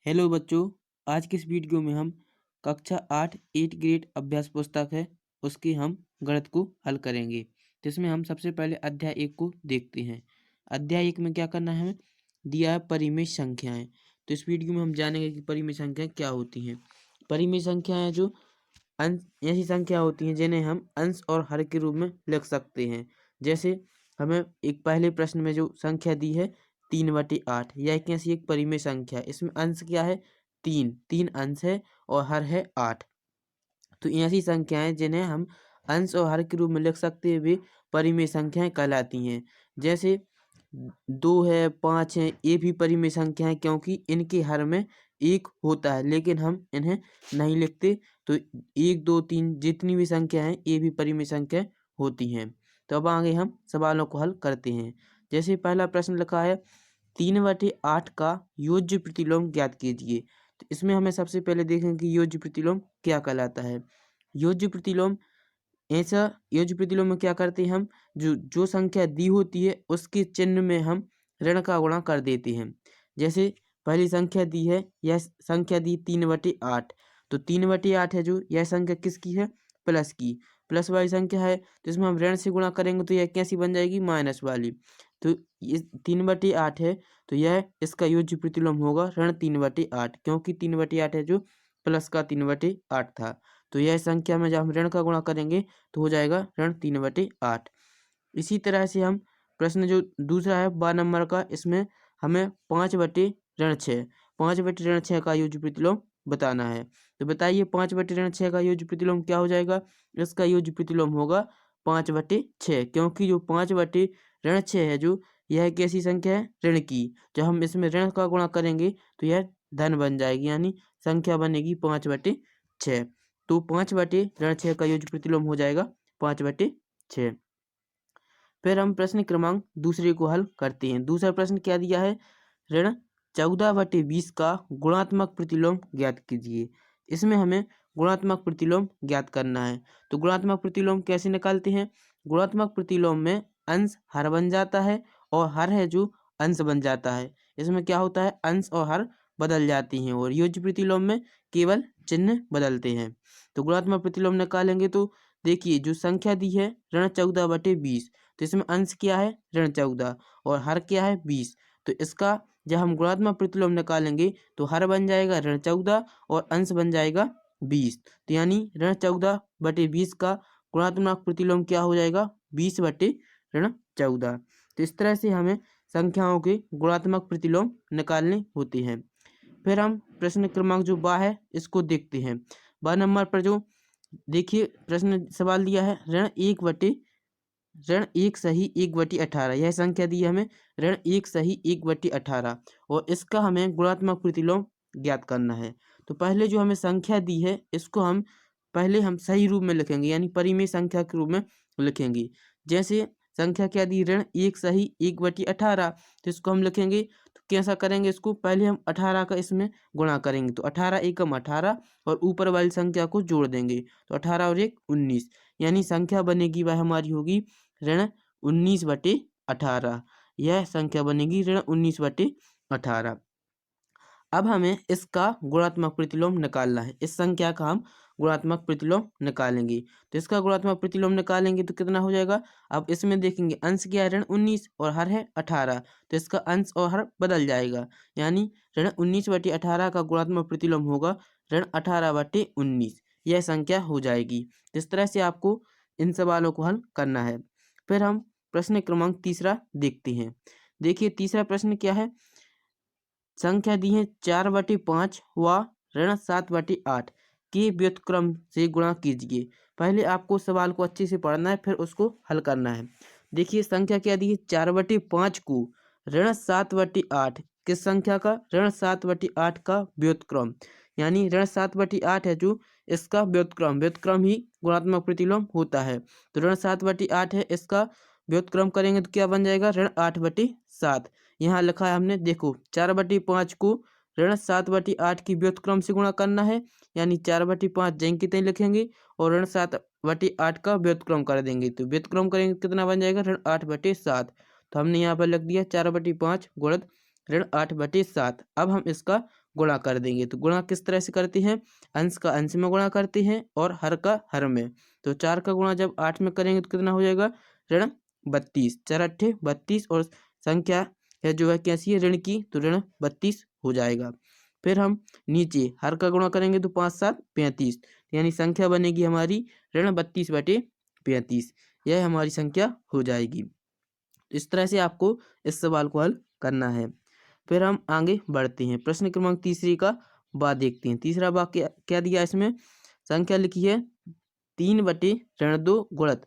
Hello बच्चों, आज की इस वीडियो में हम कक्षा 8 8 ग्रेड अभ्यास पुस्तक है उसके हम गणित को हल करेंगे। तो इसमें हम सबसे पहले अध्याय 1 को देखते हैं। अध्याय 1 में क्या करना है, हमें दिया है परिमेय संख्याएं। तो इस वीडियो में हम जानेंगे कि परिमेय संख्याएं क्या होती हैं। परिमेय संख्याएं जो अंश ऐसी संख्या होती हैं जिन्हें हम अंश और हर के रूप में लिख सकते हैं। जैसे हमें एक पहले प्रश्न में जो संख्या दी है 3/8, यह कैसी एक परिमेय संख्या है। इसमें अंश क्या है, 3 अंश है और हर है 8। तो ऐसी संख्याएं जिन्हें हम अंश और हर के रूप में लिख सकते हैं वे परिमेय संख्याएं कहलाती हैं। जैसे 2 है, 5 है, ये भी परिमेय संख्या है क्योंकि इनके हर में 1 होता है, लेकिन हम इन्हें नहीं लिखते। तो 1 2 3 जितनी भी संख्या है ये भी परिमेय संख्या होती हैं। तो अब आगे हम सवालों को हल करते हैं। जैसे पहला प्रश्न लिखा है 3/8 का योज्य प्रतिलोम ज्ञात कीजिए। तो इसमें हमें सबसे पहले देखें कि योज्य प्रतिलोम क्या कहलाता है। योज्य प्रतिलोम ऐसा योज्य प्रतिलोम में क्या करते हैं, हम जो संख्या दी होती है उसके चिन्ह में हम ऋण का गुणा कर देते हैं। जैसे पहली संख्या दी है, यह संख्या दी 3/8, तो 3/8 है जो यह संख्या किसकी है, प्लस की। प्लस वाली संख्या है तो इसमें हम ऋण से गुणा करेंगे तो यह कैसी बन जाएगी, माइनस वाली। तो ये 3/8 है तो यह इसका योज्य प्रतिलोम होगा ऋण 3/8, क्योंकि 3/8 है जो प्लस का 3/8 था। तो यह संख्या में जब हम ऋण का गुणा करेंगे तो हो जाएगा ऋण 3/8। इसी तरह से हम प्रश्न जो दूसरा है 12 नंबर का, इसमें हमें 5/6 5/6 का योज्य प्रतिलोम बताना है। तो बताइए 5/6 का योज्य प्रतिलोम क्या हो जाएगा। इसका योज्य प्रतिलोम होगा 5/6, क्योंकि जो 5/6 है जो यह कैसी संख्या है, ऋण की। जब हम इसमें ऋण का गुणा करेंगे तो यह धन बन जाएगी, यानी संख्या बनेगी 5/6। तो 5/6 का योज्य प्रतिलोम हो जाएगा 5/6। फिर हम प्रश्न क्रमांक दूसरे को हल करते हैं। दूसरा प्रश्न क्या दिया है, ऋण 14/20 का गुणात्मक प्रतिलोम ज्ञात कीजिए। इसमें हमें गुणात्मक प्रतिलोम ज्ञात करना है। तो गुणात्मक प्रतिलोम कैसे निकालते हैं, गुणात्मक प्रतिलोम में अंश हर बन जाता है और हर है जो अंश बन जाता है। इसमें क्या होता है, अंश और हर बदल जाती हैं और योज्य प्रतिलोम में केवल चिन्ह बदलते हैं। तो गुणात्मक प्रतिलोम निकालेंगे तो देखिए जो संख्या दी है ऋण 14/20, तो इसमें अंश क्या है, ऋण 14 और हर क्या है 20। तो इसका जब हम गुणात्मक प्रतिलोम निकालेंगे तो हर बन जाएगा ऋण 14 और अंश बन जाएगा 20। तो यानी ऋण 14/20 का गुणात्मक प्रतिलोम क्या हो जाएगा, 20/14। तो इस तरह से हमें संख्याओं के गुणात्मक प्रतिलोम निकालने होते हैं। फिर हम प्रश्न क्रमांक जो 12 है इसको देखते हैं। 12 नंबर पर जो देखिए प्रश्न सवाल दिया है ऋण 1 सही 1/18, यह संख्या दी है हमें ऋण 1 सही 1/18 और इसका हमें गुणात्मक प्रतिलोम ज्ञात करना है। तो पहले जो हमें संख्या दी है इसको हम पहले हम सही रूप में लिखेंगे, यानी परिमेय संख्या के रूप में लिखेंगे। जैसे संख्या क्या दी, ऋण 1 सही 1/18, तो इसको हम लिखेंगे तो कैसा करेंगे, इसको पहले हम 18 का इसमें गुणा करेंगे। तो 18 एकम 18 और ऊपर वाली संख्या को जोड़ देंगे तो 18 और 1 19, यानी संख्या बनेगी वह हमारी होगी ऋण 19/18। यह संख्या बनेगी ऋण 19/18। अब हमें इसका गुणात्मक प्रतिलोम निकालना है। इस संख्या का हम गुणात्मक प्रतिलोम निकालेंगे। तो इसका गुणात्मक प्रतिलोम निकालेंगे तो कितना हो जाएगा, अब इसमें देखेंगे अंश क्या है ऋण 19 और हर है 18, तो इसका अंश और हर बदल जाएगा, यानी ऋण 19/18 का गुणात्मक प्रतिलोम होगा ऋण 18/19। यह संख्या हो जाएगी। इस तरह से आपको इन सवालों को हल करना है। फिर हम प्रश्न क्रमांक तीसरा देखते हैं। देखिए तीसरा प्रश्न क्या है, संख्या दी है 4/5 व ऋण 7/8 के व्युत्क्रम से गुणा कीजिए। पहले आपको सवाल को अच्छे से पढ़ना है फिर उसको हल करना है। देखिए संख्या क्या दी है, 4/5 को ऋण 7/8, किस संख्या का, ऋण 7/8 का व्युत्क्रम, यानी ऋण 7/8 है जो इसका व्युत्क्रम, व्युत्क्रम ही गुणात्मक प्रतिलोम होता है। तो ऋण 7/8 है, इसका व्युत्क्रम करेंगे तो क्या बन जाएगा, ऋण 8/7। यहाँ लिखा है हमने, देखो 4/5 को ऋण 7/8 की व्युत्क्रम से गुणा करना है, यानी 4/5 जैन की तय लिखेंगे और ऋण 7/8 का व्युत्क्रम कर देंगे। तो व्युत्क्रम करेंगे कितना बन जाएगा, ऋण 8/7। तो हमने यहाँ पर लिख दिया 4/5 गुणित ऋण 8/7। अब हम इसका गुणा कर देंगे। तो गुणा किस तरह से करते हैं, अंश का अंश में गुणा करते हैं और हर का हर में। तो 4 का गुणा जब 8 में करेंगे तो कितना हो जाएगा, ऋण 32, 4 8 32, और संख्या है जो है कैसी है, ऋण की, तो ऋण 32 हो जाएगा। फिर हम नीचे हर का गुणा करेंगे तो 5 7 35, यानी संख्या बनेगी हमारी ऋण 32/35। यह हमारी संख्या हो जाएगी। इस तरह से आपको इस सवाल को हल करना है। फिर हम आगे बढ़ते हैं, प्रश्न क्रमांक तीसरी का बा देखते हैं। तीसरा बा क्या दिया, इसमें संख्या लिखी है 3/2 गुणित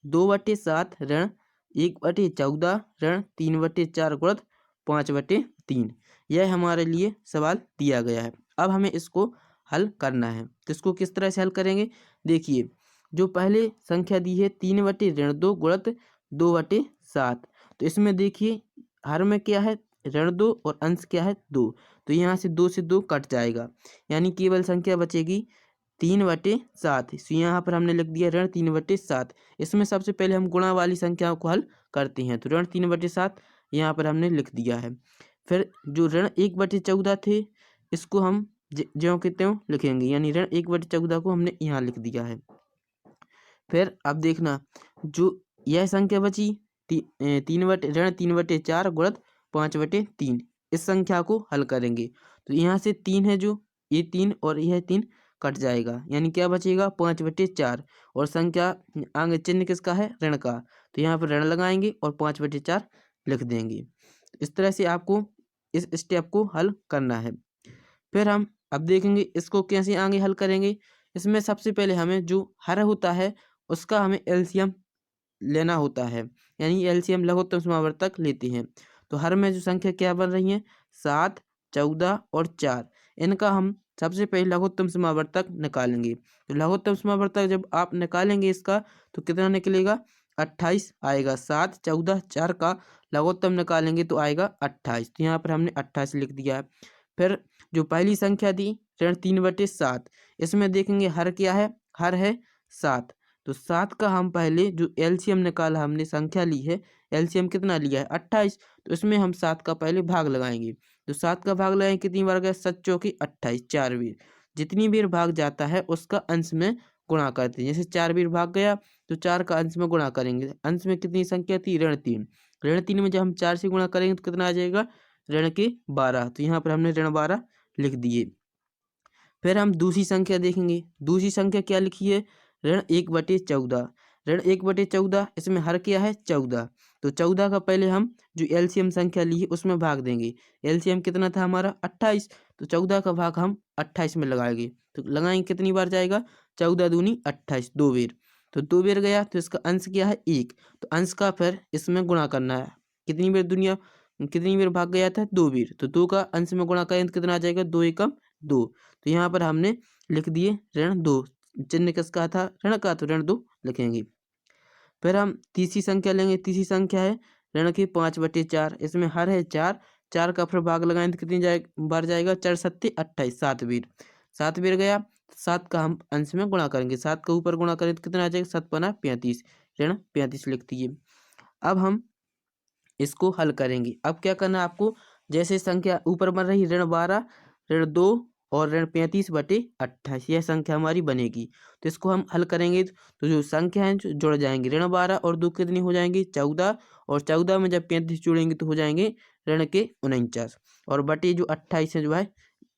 2/7 ऋण 1/14 ऋण 3/4 गुणित 5/3। यह हमारे लिए सवाल दिया गया है। अब हमें इसको हल करना है। तो इसको किस तरह से हल करेंगे, देखिए जो पहले संख्या दी है 3/2 गुणित 2/7, तो इसमें देखिए हर में क्या है, ऋण 2, और अंश क्या है, 2। तो यहाँ से 2 से 2 कट जाएगा, यानी केवल संख्या बचेगी 3/7। यहाँ पर हमने लिख दिया ऋण 3/7। इसमें सबसे पहले हम गुणा वाली संख्याओं को हल करते हैं। तो ऋण 3/7 यहाँ पर हमने लिख दिया है। फिर जो ऋण 1/14 थे, इसको हम ज्यों के त्यों लिखेंगे, यानी ऋण 1/14 को हमने यहाँ लिख दिया है। फिर अब देखना, जो यह संख्या बची ऋण 3/4 गुणित 5/3, इस संख्या को हल करेंगे। तो यहाँ से 3 है, जो ये 3 और यह 3 कट जाएगा, यानी क्या बचेगा, 5/4, और संख्या आगे चिन्ह किसका है, ऋण का। तो यहाँ पर ऋण लगाएंगे और 5/4 लिख देंगे। इस तरह से आपको इस स्टेप को हल करना है। फिर हम अब देखेंगे इसको कैसे आगे हल करेंगे। इसमें सबसे पहले हमें जो हर होता है उसका हमें एलसीएम लेना होता है, यानी एलसीएम लघुत्तम समावर्तक लेते हैं। तो हर में जो संख्या क्या बन रही है, 7 14 और 4, इनका हम सबसे पहले लघुत्तम समावर्तक निकालेंगे। तो लघुत्तम समावर्तक जब आप निकालेंगे इसका, तो कितना निकलेगा, 28 आएगा। 7 14 4 का लघुत्तम निकालेंगे तो आएगा 28। तो यहाँ पर हमने 28 लिख दिया है। फिर जो पहली संख्या दी ऋण 3/7, इसमें देखेंगे हर क्या है, हर है 7। तो 7 का हम पहले जो एलसीएम निकाला, हमने संख्या ली है, एलसीएम कितना लिया है, 28। तो इसमें हम 7 का पहले भाग लगाएंगे। तो 7 का भाग लगाएंगे, कितनी बार गया, 7 चौकी 28, 4 बार। जितनी बार भाग जाता है उसका अंश में गुणा करते हैं। जैसे 4 बार भाग गया तो 4 का अंश में गुणा करेंगे। अंश में कितनी संख्या थी, ऋण 3। ऋण 3 में जब हम 4 से गुणा करेंगे तो कितना आ जाएगा, ऋण के 12। तो यहाँ पर हमने ऋण 12 लिख दिए। फिर हम दूसरी संख्या देखेंगे। दूसरी संख्या क्या लिखी है, ऋण 1/14। ऋण 1/14, इसमें हर क्या है, 14। तो 14 का पहले हम जो एलसीएम संख्या ली है उसमें भाग देंगे। एलसीएम कितना था हमारा, 28। तो 14 का भाग हम 28 में लगाएंगे। तो लगाएंगे, कितनी बार जाएगा, 14 दूनी 28, 2 बार। तो 2 बार गया तो इसका अंश क्या है, 1। तो अंश का फिर इसमें गुणा करना है। कितनी बार भाग गया था, 2 बार। तो 2 का अंश में गुणा करें तो कितना आ जाएगा, 2 एकम 2। तो यहाँ पर हमने लिख दिए ऋण 2। चिन्ह किसका था, ऋण का, तो ऋण 2 लिखेंगे। फिर हम तीसरी संख्या लेंगे। तीसरी संख्या है ऋण की 5/4। इसमें हर है 4। 4 का फिर भाग लगाएं तो कितनी बार जाएगा, 4 7 28, 7 बार। 7 बार गया, 7 का हम अंश में गुणा करेंगे। 7 का ऊपर गुणा करें तो कितना आ जाएगा, 7 5 35, ऋण 35 लिख दिए। अब हम इसको हल करेंगे। अब क्या करना है आपको, जैसे संख्या ऊपर बन रही ऋण 12, ऋण 2 और ऋण 35/28, यह संख्या हमारी बनेगी। तो इसको हम हल करेंगे तो जो संख्या है जुड़ जाएंगी। ऋण 12 और 2 कितनी हो जाएंगी, 14, और 14 में जब 35 जोड़ेंगे तो हो जाएंगे ऋण के 49, और बटे जो 28 है जो है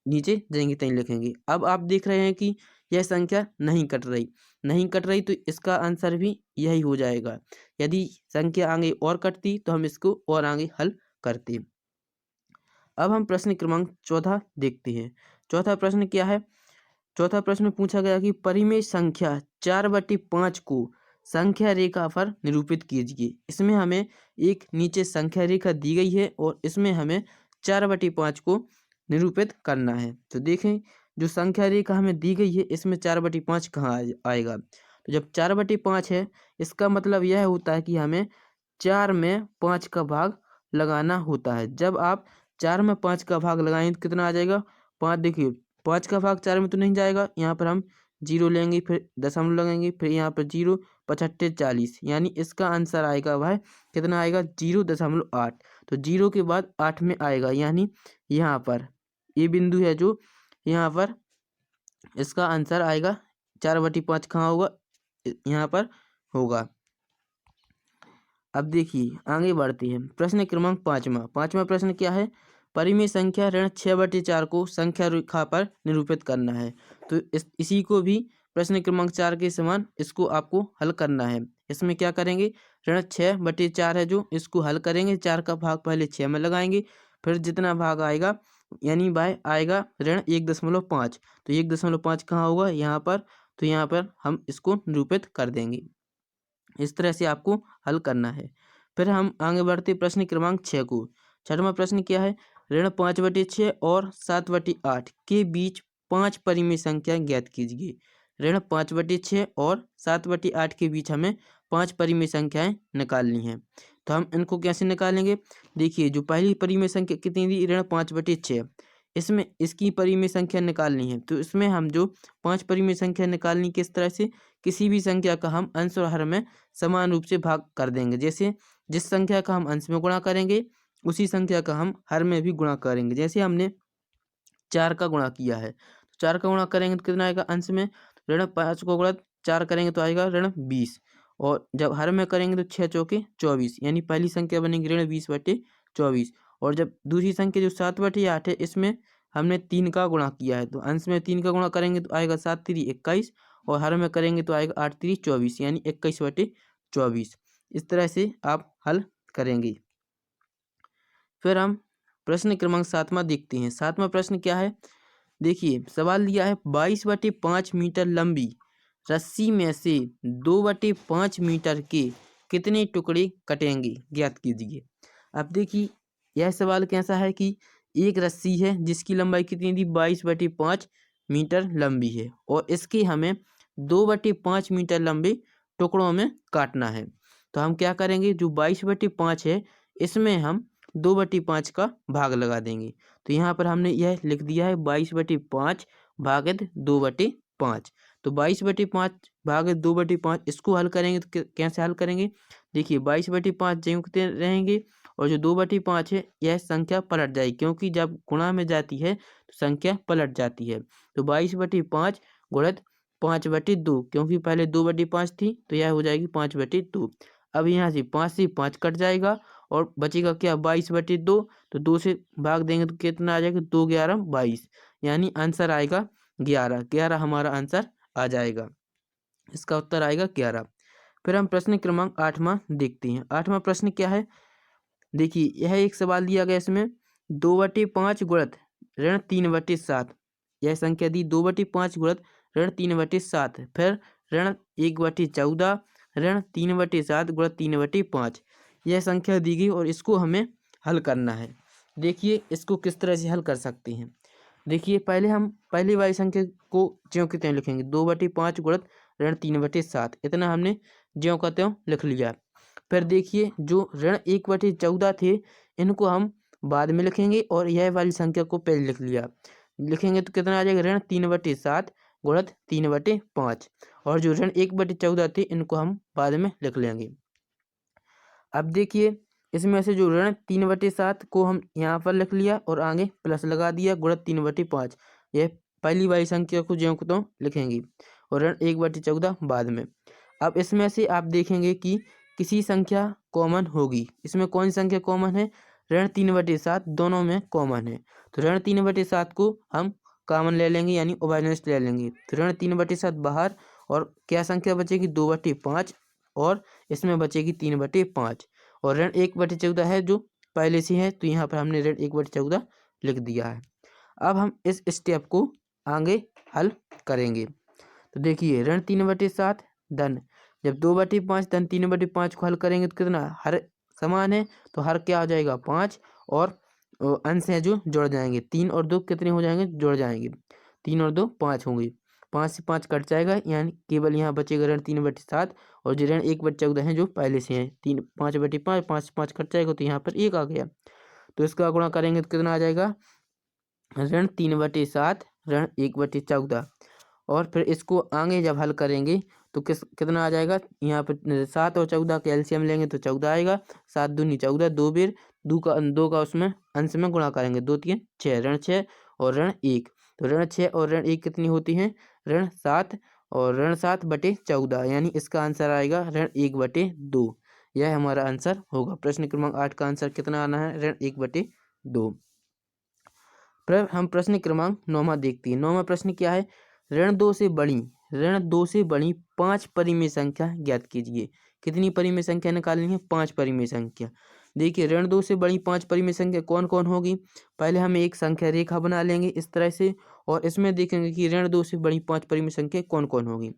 नीचे जाएंगे तहीं लिखेंगे। अब आप देख रहे हैं कि यह संख्या नहीं कट रही, तो इसका आंसर भी यही हो जाएगा। यदि संख्या आगे और कटती तो हम इसको और आगे हल करते। अब हम प्रश्न क्रमांक 14 देखते हैं। चौथा प्रश्न क्या है, चौथा प्रश्न पूछा गया कि परिमेय संख्या 4/5 को संख्या रेखा पर निरूपित कीजिए। इसमें हमें एक नीचे संख्या रेखा दी गई है और इसमें हमें 4/5 को निरूपित करना है। तो देखें, जो संख्या रेखा हमें दी गई है इसमें 4/5 कहाँ आएगा। तो जब 4/5 है, इसका मतलब यह होता है कि हमें 4 में 5 का भाग लगाना होता है। जब आप 4 में 5 का भाग लगाएंगे तो कितना आ जाएगा, 5। देखिए 5 का भाग 4 में तो नहीं जाएगा, यहाँ पर हम 0 लेंगे, फिर दशमलव लगेंगे, फिर यहाँ पर 0, पचहत्तर 40, यानी इसका आंसर आएगा वह कितना आएगा 0.8। तो 0 के बाद 8 में आएगा, यानी यहाँ पर ये बिंदु है जो यहाँ पर इसका आंसर आएगा 4/5 कहाँ होगा, यहाँ पर होगा। अब देखिए आगे बढ़ते हैं। प्रश्न क्रमांक 5वां प्रश्न क्या है, परिमेय संख्या ऋण 6/4 को संख्या रेखा पर निरूपित करना है। तो इसी को भी प्रश्न क्रमांक 4 के समान इसको आपको हल करना है। इसमें क्या करेंगे, ऋण 6/4 है जो इसको हल करेंगे, 4 का भाग पहले 6 में लगाएंगे, फिर जितना भाग आएगा यानी बाय आएगा ऋण 1.5। तो 1.5 कहाँ होगा, यहाँ पर। तो यहाँ पर हम इसको निरूपित कर देंगे। इस तरह से आपको हल करना है। फिर हम आगे बढ़ते प्रश्न क्रमांक 6 को। 6वां प्रश्न क्या है, ऋण 5/6 और 7/8 के बीच 5 परिमेय संख्या ज्ञात कीजिए। ऋण 5/6 और 7/8 के बीच हमें 5 परिमेय संख्याएं निकालनी है। तो हम इनको कैसे निकालेंगे, देखिए जो पहली परिमेय संख्या कितनी थी, ऋण 5/6, इसमें इसकी परिमेय संख्या निकालनी है। तो इसमें हम जो 5 परिमेय संख्या निकालनी किस तरह से, किसी भी संख्या का हम अंश और हर में समान रूप से भाग कर देंगे। जैसे जिस संख्या का हम अंश में गुणा करेंगे उसी संख्या का हम हर में भी गुणा करेंगे। जैसे हमने 4 का गुणा किया है, 4 का गुणा करेंगे तो कितना आएगा अंश में, ऋण 5 को गुणा 4 करेंगे तो आएगा ऋण 20, और जब हर में करेंगे तो 6 चौके 24, यानी पहली संख्या बनेगी ऋण 20/24। और जब दूसरी संख्या जो 7/8 है, इसमें हमने 3 का गुणा किया है, तो अंश में 3 का गुणा करेंगे तो आएगा 7×3 21, और हर में करेंगे तो आएगा 8×3 24, यानी 21/24। इस तरह से आप हल करेंगे। फिर हम प्रश्न क्रमांक 7वां देखते हैं। 7वां प्रश्न क्या है, देखिए सवाल दिया है 22/5 मीटर लंबी रस्सी में से 2/5 मीटर के कितने टुकड़े कटेंगे, ज्ञात कीजिए। अब देखिए यह सवाल कैसा है कि एक रस्सी है जिसकी लंबाई कितनी थी, 22/5 मीटर लंबी है, और इसकी हमें 2/5 मीटर लंबे टुकड़ों में काटना है। तो हम क्या करेंगे, जो 22/5 है इसमें हम 2/5 का भाग लगा देंगे। तो यहाँ पर हमने यह लिख दिया है 22/5 भागित 2/5। तो 22/5 भागित 2/5 इसको हल करेंगे तो कैसे हल करेंगे, देखिए 22/5 संयुक्त रहेंगे, और जो 2/5 है यह संख्या पलट जाएगी, क्योंकि जब गुणा में जाती है तो संख्या पलट जाती है। तो 22/5 गुणित 5/2, क्योंकि पहले 2/5 थी तो यह हो जाएगी 5/2। अब यहाँ से 5 से 5 कट जाएगा और बचेगा क्या, 22/2। तो 2 से भाग देंगे तो कितना आ जाएगा, 2 11 22, यानी आंसर आएगा 11 हमारा आंसर आ जाएगा। इसका उत्तर आएगा 11। फिर हम प्रश्न क्रमांक 8वां देखते हैं। 8वां प्रश्न क्या है, देखिए यह एक सवाल दिया गया, इसमें 2/5 गुणित ऋण 3/7, यह संख्या दी 2/5 गुणित ऋण 3/7, फिर ऋण 1/14 ऋण 3/7 गुणित 3/5, यह संख्या दी गई और इसको हमें हल करना है। देखिए इसको किस तरह से हल कर सकते हैं, देखिए पहले हम पहली वाली संख्या को ज्यों के त्यों लिखेंगे, 2/5 गुणित ऋण 3/7, इतना हमने ज्यों का त्यों लिख लिया। फिर देखिए जो ऋण 1/14 थे इनको हम बाद में लिखेंगे, और यह वाली संख्या को पहले लिख लिया। लिखेंगे तो कितना आ जाएगा, ऋण 3/7 गुणित 3/5, और जो ऋण 1/14 थे इनको हम बाद में लिख लेंगे। अब देखिए इसमें से जो ऋण 3/7 को हम यहाँ पर लिख लिया और आगे प्लस लगा दिया गुणित 3/5, यह पहली वाली संख्या को ज्यों को त्यों लिखेंगे, और ऋण 1/14 बाद में। अब इसमें से आप देखेंगे कि किसी संख्या कॉमन होगी, इसमें कौन सी संख्या कॉमन है, ऋण 3/7 दोनों में कॉमन है। तो ऋण 3/7 को हम कॉमन ले लेंगे, यानी उभयनिष्ठ ले लेंगे। तो ऋण 3/7 बाहर, और क्या संख्या बचेगी, 2/5, और इसमें बचेगी 3/5, और ऋण 1/14 है जो पहले से है, तो यहाँ पर हमने ऋण 1/14 लिख दिया है। अब हम इस स्टेप को आगे हल करेंगे। तो देखिए ऋण 3/7 धन, जब 2/5 धन 3/5 को हल करेंगे तो कितना, हर समान है तो हर क्या हो जाएगा 5, और अंश है जो जुड़ जाएंगे, 3 और 2 कितने हो जाएंगे, जुड़ जाएंगे, 3 और 2 5 होंगे, 5 से 5 कट जाएगा, यानी केवल यहाँ बचेगा ऋण 3/7, और जो ऋण 1/14 है जो पहले से है, 5/5, 5 से 5 कट जाएगा तो यहाँ पर 1 आ गया। तो इसका गुणा करेंगे तो कितना आ जाएगा, ऋण 3/7 ऋण 1/14, और फिर इसको आगे जब हल करेंगे तो कितना आ जाएगा यहाँ पे 7 और 14 का एलसीएम लेंगे तो 14 आएगा। 7 दूनी 14, 2 बेर दो का उसमें अंश में गुणा करेंगे, 2 3 6, ऋण 6 और ऋण 1। तो ऋण 6 और ऋण 1 कितनी होती हैं? ऋण 7 और ऋण 7/14, यानी इसका आंसर आएगा ऋण 1/2। यह हमारा आंसर होगा। प्रश्न क्रमांक 8 का आंसर कितना आना है? ऋण 1/2। हम प्रश्न क्रमांक 9वां देखते हैं। 9वां प्रश्न क्या है? ऋण 2 से बड़ी 5 परिमेय संख्या ज्ञात कीजिए। कितनी परिमेय संख्या निकालनी है? 5 परिमेय संख्या। देखिए ऋण 2 से बड़ी 5 परिमेय संख्या कौन कौन होगी? पहले हम एक संख्या रेखा बना लेंगे इस तरह से, और इसमें देखेंगे कि ऋण 2 से बड़ी 5 परिमेय संख्या कौन कौन होगी।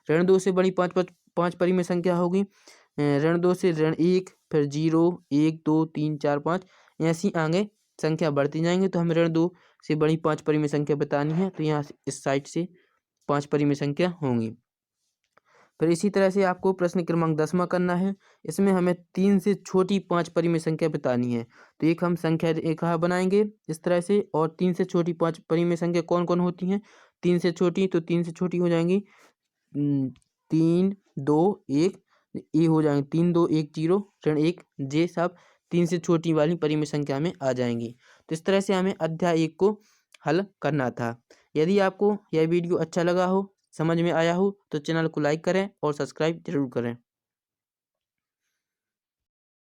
ऋण 2 से बड़ी 5 परिमेय संख्या होगी ऋण 2 से ऋण 1, फिर 0, 1, 2, 3, 4, 5, ऐसी आगे संख्या बढ़ती जाएंगी। तो हम ऋण 2 से बड़ी 5 परिमेय संख्या बतानी है, तो यहाँ इस साइड से 5 परिमेय संख्या होंगी। फिर इसी तरह से आपको प्रश्न क्रमांक 10वां करना है। इसमें हमें 3 से छोटी 5 परिमेय संख्या बतानी है। तो एक हम संख्या रेखा बनाएंगे इस तरह से, और 3 से छोटी 5 परिमेय संख्या कौन कौन होती हैं? 3 से छोटी, तो 3 से छोटी हो जाएंगी 3, 2, 1, ये हो जाएंगे 3, 2, 1, 0, ऋण 1, जे सब 3 से छोटी वाली परिमेय संख्या में आ जाएंगी। तो इस तरह से हमें अध्याय 1 को हल करना था। यदि आपको यह वीडियो अच्छा लगा हो, समझ में आया हो, तो चैनल को लाइक करें और सब्सक्राइब जरूर करें।